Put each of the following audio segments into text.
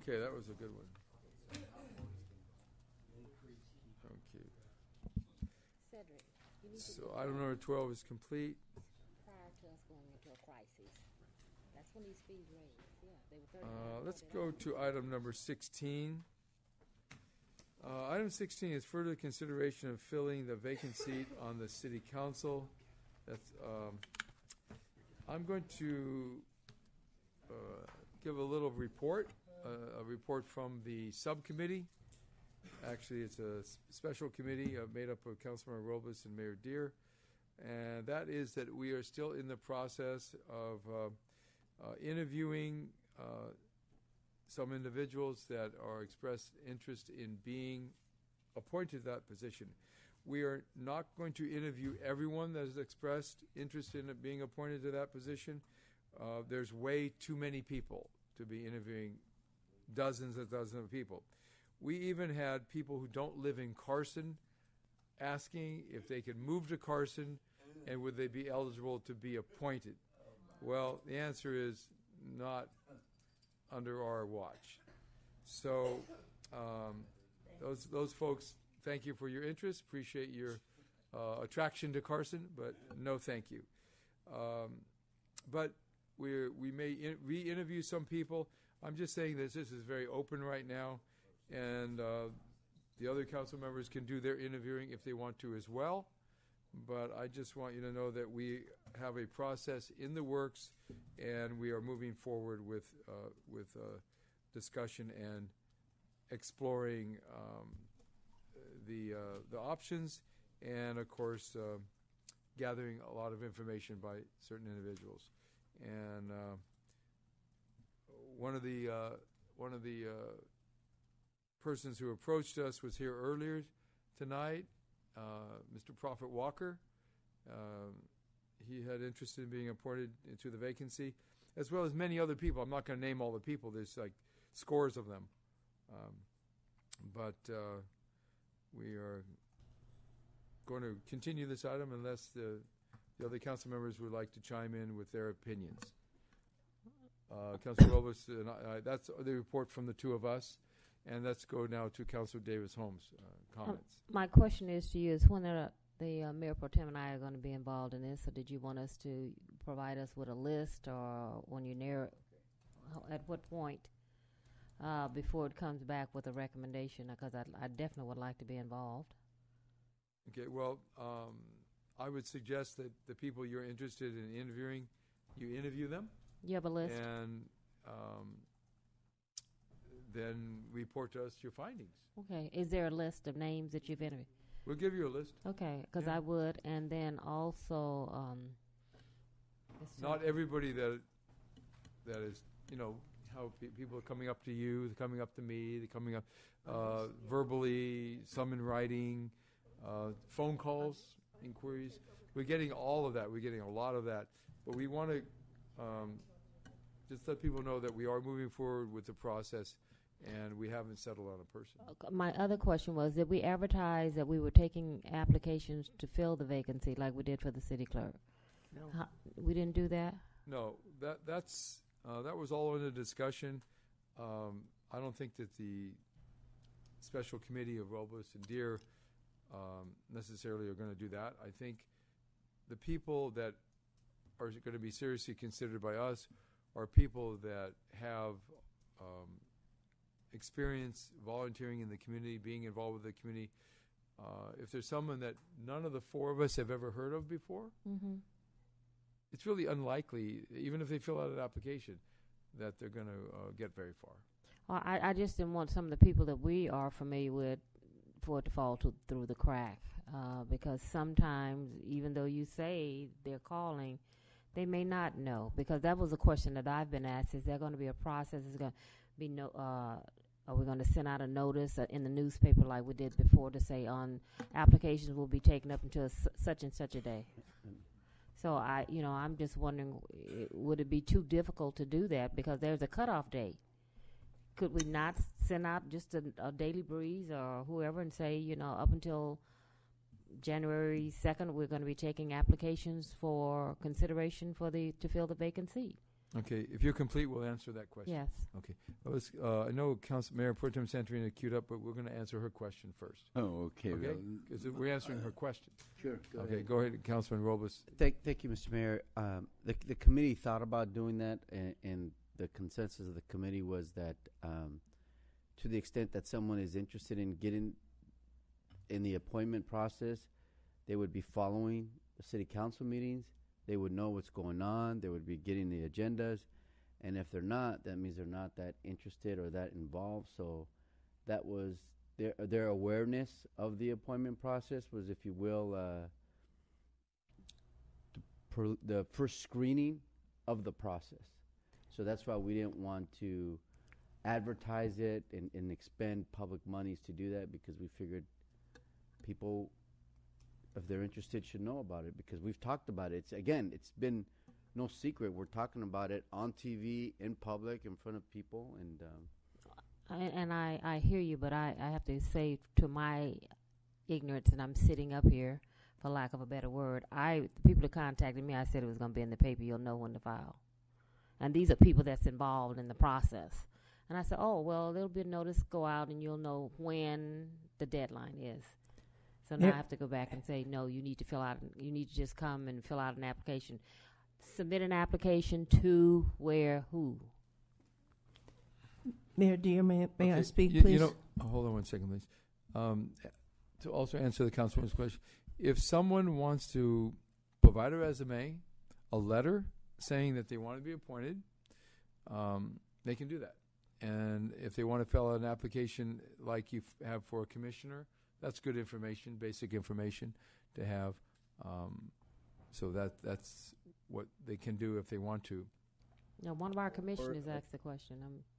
Okay, that was a good one. Okay. Cedric, you need to So item number 12 is complete. prior to us going into a crisis. That's when these fees raised. Yeah, they were 39. Let's go to item number 16. Item 16 is further consideration of filling the vacant seat on the city council. That's, I'm going to give a little report, a report from the subcommittee. Actually, it's a special committee made up of Councilmember Robles and Mayor Deere. And that is that we are still in the process of interviewing some individuals that are expressed interest in being appointed to that position. We are not going to interview everyone that has expressed interest in being appointed to that position. There's way too many people to be interviewing dozens and dozens of people. We even had people who don't live in Carson asking if they could move to Carson and would they be eligible to be appointed. Well, the answer is not under our watch. So those folks, thank you for your interest. Appreciate your attraction to Carson, but no thank you. But we may re-interview some people. I'm just saying this is very open right now, and the other council members can do their interviewing if they want to as well. But I just want you to know that we have a process in the works, and we are moving forward with discussion and exploring the options, and of course gathering a lot of information by certain individuals. And one of the persons who approached us was here earlier tonight. Mr. Prophet Walker, he had interest in being appointed into the vacancy, as well as many other people. I'm not going to name all the people. There's like scores of them. But we are going to continue this item unless the other council members would like to chime in with their opinions. Councilor Robles, that's the report from the two of us. And let's go now to Councilor Davis-Holmes' comments. My question is to you is when the Mayor Pro Tem and I are going to be involved in this, or did you want us to provide us with a list, or when you narrow, at what point before it comes back with a recommendation? Because I definitely would like to be involved. Okay, well, I would suggest that the people you're interested in interviewing, you interview them. You have a list? And then report to us your findings. Okay. Is there a list of names that you've interviewed? We'll give you a list. Okay, because Yeah. I would. And then also... Not everybody that is, how people are coming up to you, they're coming up to me, they're coming up verbally, some in writing, phone calls, inquiries. We're getting all of that. We're getting a lot of that. But we want to just let people know that we are moving forward with the process, and we haven't settled on a person. My other question was, did we advertise that we were taking applications to fill the vacancy like we did for the city clerk? No. We didn't do that? No, that was all under discussion. I don't think that the special committee of Robles and Deere necessarily are going to do that. I think the people that are going to be seriously considered by us are people that have experience volunteering in the community, being involved with the community. If there's someone that none of the four of us have ever heard of before, it's really unlikely, even if they fill out an application, that they're going to get very far. Well, I just didn't want some of the people that we are familiar with for it to fall through the crack, because sometimes, even though you say they're calling, they may not know, because that was a question that I've been asked. Is there going to be a process? Is going to be are we going to send out a notice in the newspaper like we did before to say on applications will be taken up until such and such a day? So I'm just wondering, would it be too difficult to do that because there's a cutoff date? Could we not send out just a daily breeze or whoever and say, up until January 2nd, we're going to be taking applications for consideration to fill the vacant seat? Okay, if you're complete, we'll answer that question. Yes. Okay. I know Mayor Pro Tem Santorina queued up, but we're going to answer her question first. Oh, okay. Okay? Well, Because we're answering her question. sure. Okay, go ahead, Councilman Robles. Thank you, Mr. Mayor. The committee thought about doing that, and the consensus of the committee was that to the extent that someone is interested in getting in the appointment process, they would be following the city council meetings. They would know what's going on. They would be getting the agendas. And if they're not, that means they're not that interested or that involved. So that was their awareness of the appointment process was, if you will, the first screening of the process. So that's why we didn't want to advertise it and expend public monies to do that, because we figured people, if they're interested, should know about it, because we've talked about it. It's been no secret. We're talking about it on TV, in public, in front of people, and I hear you, but I have to say, to my ignorance, and I'm sitting up here, for lack of a better word, the people that contacted me, I said it was going to be in the paper. You'll know when to file. And these are people that's involved in the process. And I said, oh, well, there'll be a notice go out, and you'll know when the deadline is. So now I have to go back and say, no, you need to just come and fill out an application. Submit an application to where, who? Mayor Deere, may I speak, you, please? You know, hold on one second, please. To also answer the councilman's question, if someone wants to provide a resume, a letter saying that they want to be appointed, they can do that. And if they want to fill out an application like you have for a commissioner, that's good information, basic information to have. So that's what they can do if they want to. No, one of our commissioners asked the question.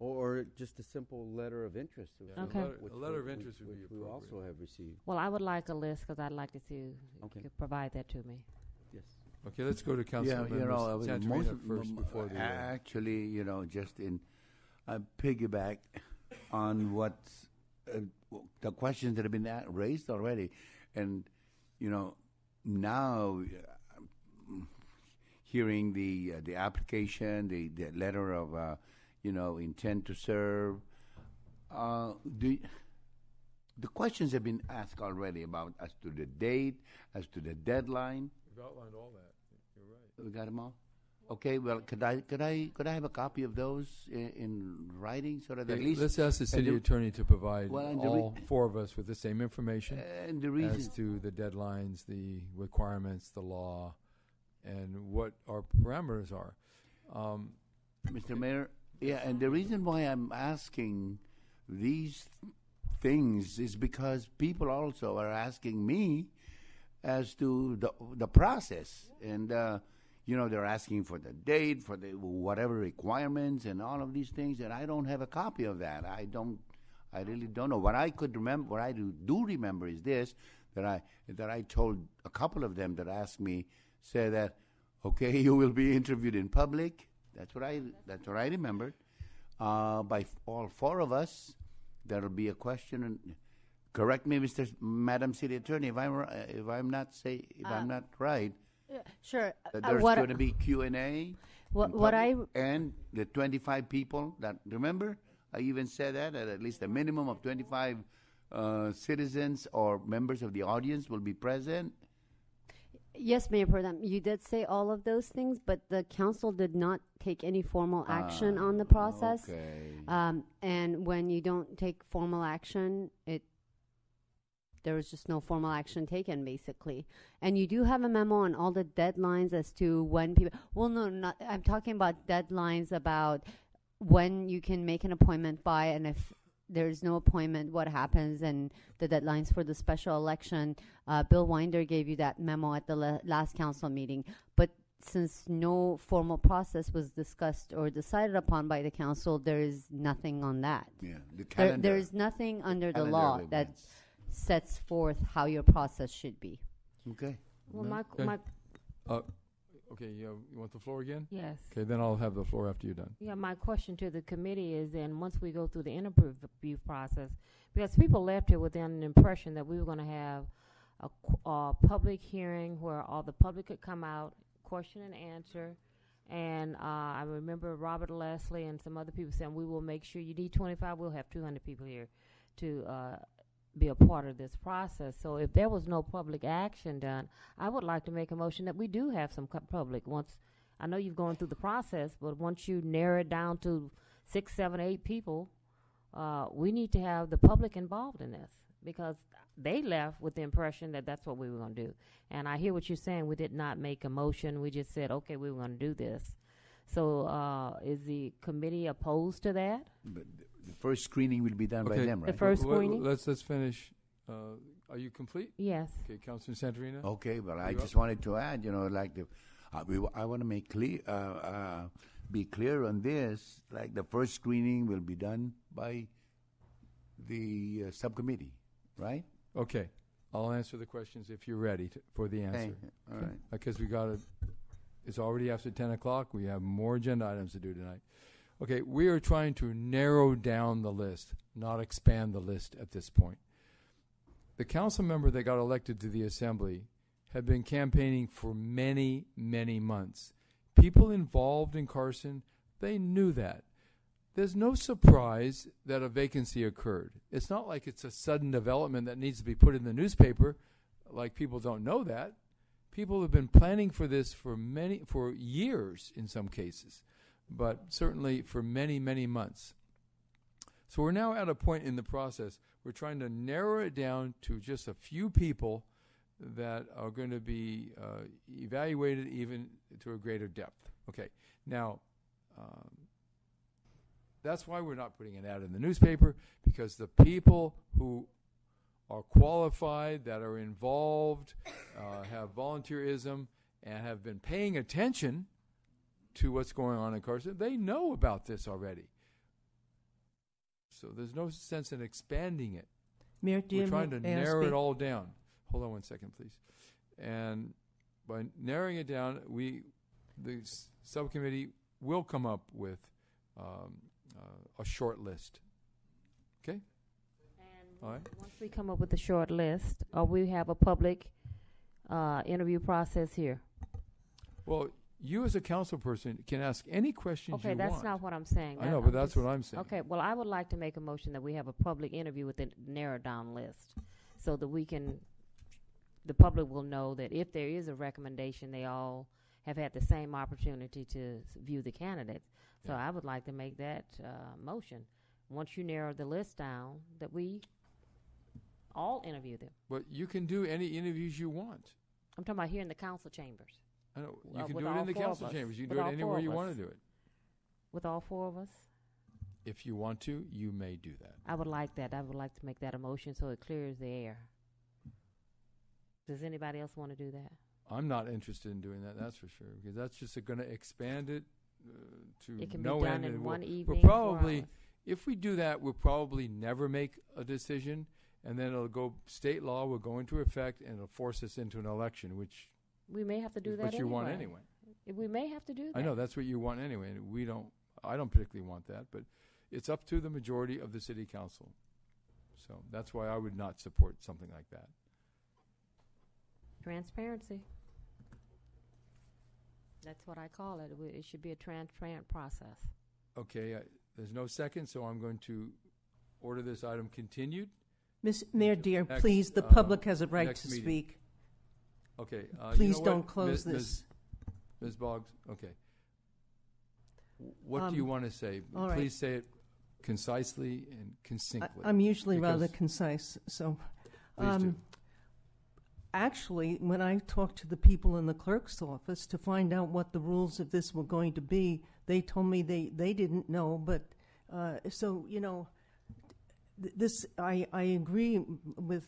or just a simple letter of interest. Yeah, Okay. A letter of interest would be which we appropriate. also have received. Well, I would like a list, because I'd like to see Okay. you could provide that to me. Yes. Okay, let's go to Councilman Santorina first before the. Actually, just piggyback on what's the questions that have been raised already, and now hearing the application, the letter of intent to serve, the questions have been asked already about as to the date, as to the deadline. We've outlined all that. You're right. We got them all. Okay. Well, could I have a copy of those in writing so that at least let's ask the city attorney to provide Well, and all four of us with the same information and the reason as to the deadlines, the requirements, the law, and what our parameters are. Mr. Mayor, yeah, and the reason why I'm asking these things is because people also are asking me as to the process, and they're asking for the date, for the whatever requirements, and all of these things, and I don't have a copy of that. I really don't know. What I could remember, what I do remember is this: that I told a couple of them that asked me, say that, okay, you will be interviewed in public. That's what I remembered. By all four of us, there will be a question. And correct me, Madam City Attorney, if I'm not right. Sure. That there's going to be Q&A. And the 25 people that remember, I even said that at least a minimum of 25 citizens or members of the audience will be present. Yes, Mayor Pro Tem, you did say all of those things, but the council did not take any formal action on the process. Okay. And when you don't take formal action, there was just no formal action taken, basically. And you do have a memo on all the deadlines as to when people. Well, no, I'm talking about deadlines about when you can make an appointment by, and if there's no appointment, what happens, and the deadlines for the special election. Bill Winder gave you that memo at the last council meeting. But since no formal process was discussed or decided upon by the council, there is nothing on that. Yeah, the calendar. There is nothing under the calendar law of that events. sets forth how your process should be. Okay. Well, Okay. Okay, you want the floor again? Yes. Okay, then I'll have the floor after you're done. Yeah, my question to the committee is, then once we go through the interview process, because people left here with an impression that we were going to have a public hearing where all the public could come out, question and answer, And I remember Robert Leslie and some other people saying, we will make sure you need 25. We'll have 200 people here to be a part of this process. So if there was no public action done, I would like to make a motion that we do have some public. Once, I know you've gone through the process, but once you narrow it down to 6, 7, 8 people, we need to have the public involved in this, because they left with the impression that that's what we were going to do. And I hear what you're saying. We did not make a motion. We just said, okay, we were going to do this. So is the committee opposed to that? But the first screening will be done by them, right? The first screening? Let's finish. Are you complete? Yes. Okay, Councilman Santorina? Okay, but I You're just wanted to add, like I want to make clear, be clear on this. Like the first screening will be done by the subcommittee, right? Okay. I'll answer the questions if you're ready for the answer. Okay, all right. Because it's already after 10 o'clock. We have more agenda items to do tonight. Okay, we are trying to narrow down the list, not expand the list at this point. The council member that got elected to the assembly had been campaigning for many, many months. People involved in Carson, they knew that. There's no surprise that a vacancy occurred. It's not like it's a sudden development that needs to be put in the newspaper, like people don't know that. People have been planning for this for years in some cases, but certainly for many, many months. So we're now at a point in the process. We're trying to narrow it down to just a few people that are going to be evaluated even to a greater depth. Okay, now that's why we're not putting an ad in the newspaper, because the people who are qualified, that are involved, have volunteerism, and have been paying attention to what's going on in Carson, they know about this already. So there's no sense in expanding it. Mayor, We're trying to narrow it all down. Hold on one second, please. And by narrowing it down, the subcommittee will come up with a short list. Okay? And All right. once we come up with a short list, we have a public interview process here. Well, you as a council person can ask any questions you Okay, want. that's not what I'm saying. I know, but that's what I'm saying. Okay, well, I would like to make a motion that we have a public interview with a narrowed down list, so that the public will know that if there is a recommendation, they all have had the same opportunity to view the candidates. So I would like to make that motion. Once you narrow the list down, that we all interview them. But you can do any interviews you want. I'm talking about here in the council chambers. I know. You can with do it all in the 4 of council us. chambers. You can With do it all 4 anywhere of you us. want to do it. With all 4 of us? If you want to, you may do that. I would like that. I would like to make that a motion so it clears the air. Does anybody else want to do that? I'm not interested in doing that, that's for sure, because that's just going to expand it to It can no be done end. in and one we'll evening. probably, if we do that, we'll probably never make a decision, and then state law will go into effect, and it'll force us into an election, which We may have to do is that what you want anyway. We may have to do that. I know that's what you want anyway, and I don't particularly want that, but it's up to the majority of the city council. So that's why I would not support something like that. Transparency. That's what I call it. It should be a transparent process. Okay, there's no second, so I'm going to order this item continued. Mayor Dear, Next, please, the public has a right next to meeting. speak. Okay. Please what? don't close Ms. this. Ms. Boggs, okay. What do you want to say? all right. Please say it concisely and concisely. I'm usually rather because- concise, so. Please do. Actually, when I talked to the people in the clerk's office to find out what the rules of this were going to be, they told me they didn't know. But so this I agree with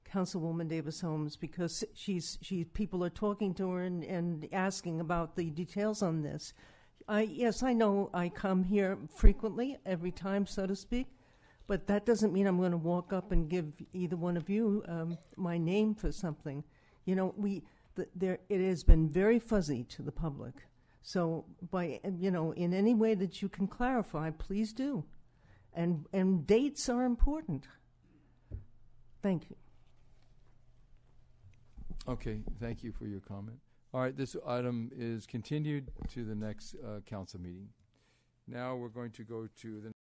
Councilwoman Davis Holmes, because people are talking to her and asking about the details on this. Yes, I know I come here frequently, every time, so to speak. But that doesn't mean I'm going to walk up and give either one of you my name for something. It has been very fuzzy to the public. So in any way that you can clarify, please do. And dates are important. Thank you. Okay, thank you for your comment. All right, this item is continued to the next council meeting. Now we're going to go to the